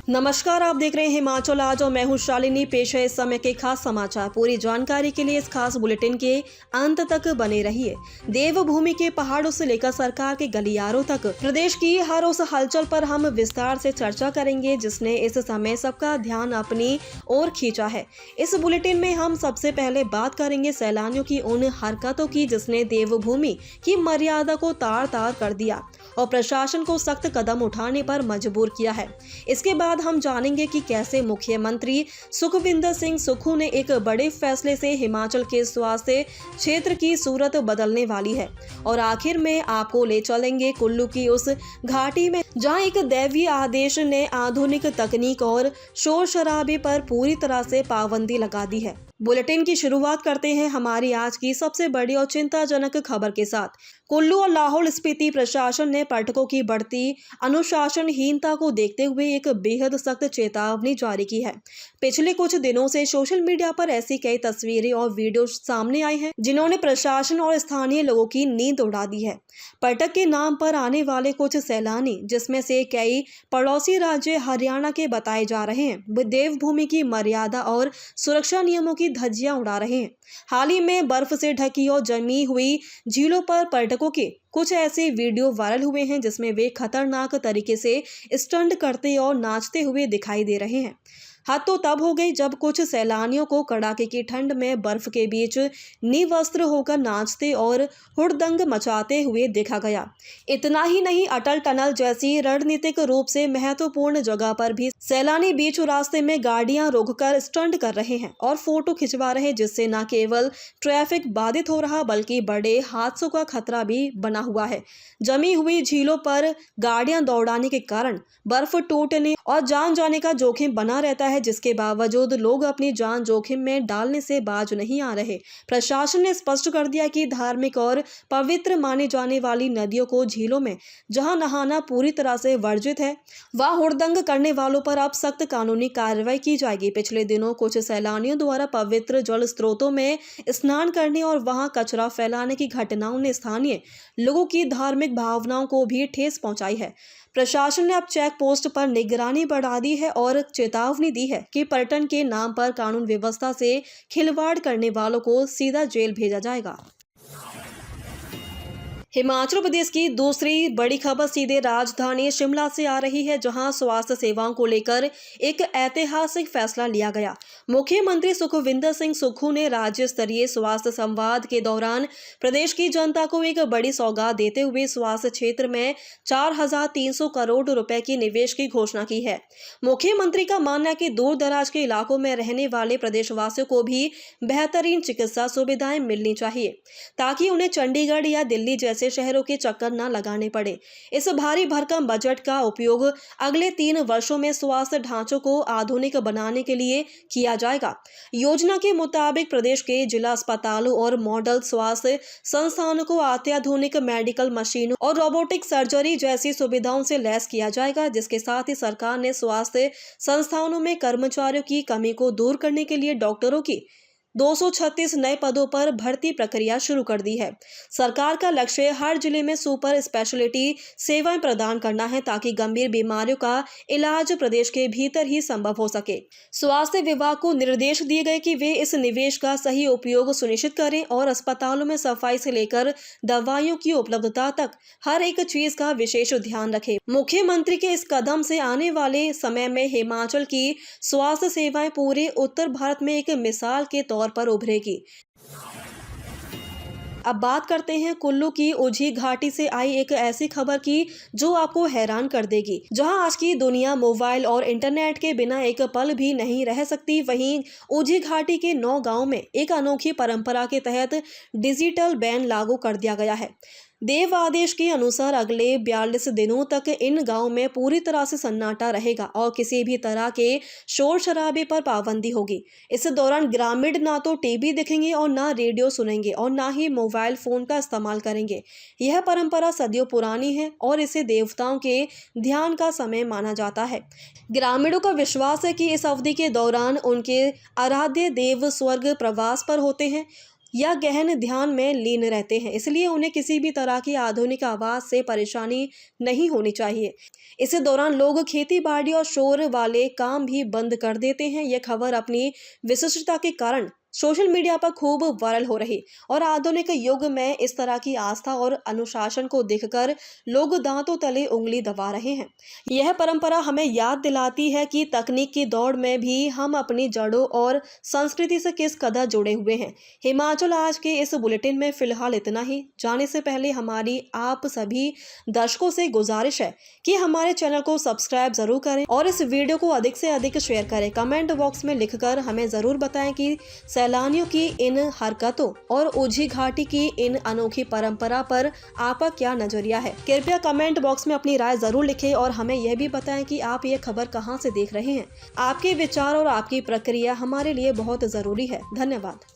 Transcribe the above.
नमस्कार, आप देख रहे हैं हिमाचल आज और मैं हूं शालिनी। पेश है इस समय के खास समाचार। पूरी जानकारी के लिए इस खास बुलेटिन के अंत तक बने रहिए। देवभूमि के पहाड़ों से लेकर सरकार के गलियारों तक प्रदेश की हर उस हलचल पर हम विस्तार से चर्चा करेंगे जिसने इस समय सबका ध्यान अपनी ओर खींचा है। इस बुलेटिन में हम सबसे पहले बात करेंगे सैलानियों की उन हरकतों की जिसने देवभूमि की मर्यादा को तार तार कर दिया और प्रशासन को सख्त कदम उठाने पर मजबूर किया है। इसके बाद हम जानेंगे कि कैसे मुख्यमंत्री सुखविंदर सिंह सुक्खू ने एक बड़े फैसले से हिमाचल के स्वास्थ्य क्षेत्र की सूरत बदलने वाली है। और आखिर में आपको ले चलेंगे कुल्लू की उस घाटी में जहां एक दैवीय आदेश ने आधुनिक तकनीक और शोर शराबे पर पूरी तरह से पाबंदी लगा दी है। बुलेटिन की शुरुआत करते हैं हमारी आज की सबसे बड़ी और चिंताजनक खबर के साथ। कुल्लू और लाहौल स्पीति प्रशासन ने पर्यटकों की बढ़ती अनुशासनहीनता को देखते हुए एक बेहद सख्त चेतावनी जारी की है। पिछले कुछ दिनों से सोशल मीडिया पर ऐसी कई तस्वीरें और वीडियो सामने आई हैं जिन्होंने प्रशासन और स्थानीय लोगों की नींद उड़ा दी है। पर्यटक के नाम पर आने वाले कुछ सैलानी, जिसमें से कई पड़ोसी राज्य हरियाणा के बताए जा रहे हैं, वे देवभूमि की मर्यादा और सुरक्षा नियमों की धज्जियां उड़ा रहे हैं। हाल ही में बर्फ से ढकी और जमी हुई झीलों पर पर्यटकों के कुछ ऐसे वीडियो वायरल हुए हैं जिसमें वे खतरनाक तरीके से स्टंट करते और नाचते हुए दिखाई दे रहे हैं। हद तो तब हो गई जब कुछ सैलानियों को कड़ाके की ठंड में बर्फ के बीच निवस्त्र होकर नाचते और हुड़दंग मचाते हुए देखा गया। इतना ही नहीं, अटल टनल जैसी रणनीतिक रूप से महत्वपूर्ण जगह पर भी सैलानी बीच रास्ते में गाड़ियां रोककर स्टंट कर रहे हैं और फोटो खिंचवा रहे हैं, जिससे न केवल ट्रैफिक बाधित हो रहा बल्कि बड़े हादसों का खतरा भी बना हुआ है। जमी हुई झीलों पर गाड़ियां दौड़ाने के कारण बर्फ टूटने और जान जाने का जोखिम बना रहता है, जिसके बावजूद लोग अपनी जान जोखिम में डालने से बाज नहीं आ रहे। प्रशासन ने स्पष्ट कर दिया कि धार्मिक और पवित्र माने जाने वाली नदियों को झीलों में जहां नहाना पूरी तरह से वर्जित है, वहां हुड़दंग करने वालों पर अब सख्त कानूनी कार्रवाई की जाएगी। पिछले दिनों कुछ सैलानियों द्वारा पवित्र जल स्रोतों में स्नान करने और वहां कचरा फैलाने की घटनाओं ने स्थानीय लोगों की धार्मिक भावनाओं को भी ठेस पहुंचाई है। प्रशासन ने अब चेक पोस्ट पर निगरानी बढ़ा दी है और चेतावनी दी है कि पर्यटन के नाम पर कानून व्यवस्था से खिलवाड़ करने वालों को सीधा जेल भेजा जाएगा। हिमाचल प्रदेश की दूसरी बड़ी खबर सीधे राजधानी शिमला से आ रही है, जहां स्वास्थ्य सेवाओं को लेकर एक ऐतिहासिक फैसला लिया गया। मुख्यमंत्री सुखविंदर सिंह सुक्खू ने राज्य स्तरीय स्वास्थ्य संवाद के दौरान प्रदेश की जनता को एक बड़ी सौगात देते हुए स्वास्थ्य क्षेत्र में 4,300 करोड़ रुपए की निवेश की घोषणा की है। मुख्यमंत्री का मानना है कि दूर दराज के इलाकों में रहने वाले प्रदेशवासियों को भी बेहतरीन चिकित्सा सुविधाएं मिलनी चाहिए, ताकि उन्हें चंडीगढ़ या दिल्ली जैसे शहरों के चक्कर न लगाने पड़े। इस भारी भरकम बजट का उपयोग अगले 3 वर्षों में स्वास्थ्य ढांचों को आधुनिक बनाने के लिए किया जाएगा। योजना के मुताबिक प्रदेश के जिला अस्पतालों और मॉडल स्वास्थ्य संस्थानों को अत्याधुनिक मेडिकल मशीनों और रोबोटिक सर्जरी जैसी सुविधाओं से लैस किया जाएगा, जिसके साथ ही सरकार ने स्वास्थ्य संस्थानों में कर्मचारियों की कमी को दूर करने के लिए डॉक्टरों की 236 नए पदों पर भर्ती प्रक्रिया शुरू कर दी है। सरकार का लक्ष्य हर जिले में सुपर स्पेशलिटी सेवाएं प्रदान करना है, ताकि गंभीर बीमारियों का इलाज प्रदेश के भीतर ही संभव हो सके। स्वास्थ्य विभाग को निर्देश दिए गए कि वे इस निवेश का सही उपयोग सुनिश्चित करें और अस्पतालों में सफाई से लेकर दवाइयों की उपलब्धता तक हर एक चीज का विशेष ध्यान रखें। मुख्यमंत्री के इस कदम से आने वाले समय में हिमाचल की स्वास्थ्य सेवाएं पूरे उत्तर भारत में एक मिसाल के तौर पर उभरेगी। अब बात करते हैं कुल्लू की ओझी घाटी से आई एक ऐसी खबर की जो आपको हैरान कर देगी। जहां आज की दुनिया मोबाइल और इंटरनेट के बिना एक पल भी नहीं रह सकती, वहीं ओझी घाटी के 9 गांव में एक अनोखी परंपरा के तहत डिजिटल बैन लागू कर दिया गया है। देव आदेश के अनुसार अगले 42 दिनों तक इन गांव में पूरी तरह से सन्नाटा रहेगा और किसी भी तरह के शोर शराबे पर पाबंदी होगी। इस दौरान ग्रामीण ना तो टीवी देखेंगे और ना रेडियो सुनेंगे और ना ही मोबाइल फोन का इस्तेमाल करेंगे। यह परंपरा सदियों पुरानी है और इसे देवताओं के ध्यान का समय माना जाता है। ग्रामीणों का विश्वास है कि इस अवधि के दौरान उनके आराध्य देव स्वर्ग प्रवास पर होते हैं। या गहन ध्यान में लीन रहते हैं, इसलिए उन्हें किसी भी तरह की आधुनिक आवाज से परेशानी नहीं होनी चाहिए। इसी दौरान लोग खेती बाड़ी और शोर वाले काम भी बंद कर देते हैं। यह खबर अपनी विशिष्टता के कारण सोशल मीडिया पर खूब वायरल हो रही और आधुनिक युग में इस तरह की आस्था और अनुशासन को देखकर लोग दांतों तले उंगली दबा रहे हैं। यह परंपरा हमें याद दिलाती है कि तकनीक की दौड़ में भी हम अपनी जड़ों और संस्कृति से किस कदर जुड़े हुए हैं। हिमाचल आज के इस बुलेटिन में फिलहाल इतना ही। जाने से पहले हमारी आप सभी दर्शकों से गुजारिश है कि हमारे चैनल को सब्सक्राइब जरूर करें और इस वीडियो को अधिक से अधिक शेयर करें। कमेंट बॉक्स में लिखकर हमें जरूर बताएं कि सैलानियों की इन हरकतों और ओझी घाटी की इन अनोखी परंपरा पर आपका क्या नजरिया है। कृपया कमेंट बॉक्स में अपनी राय जरूर लिखें और हमें यह भी बताएं कि आप ये खबर कहां से देख रहे हैं। आपके विचार और आपकी प्रक्रिया हमारे लिए बहुत जरूरी है। धन्यवाद।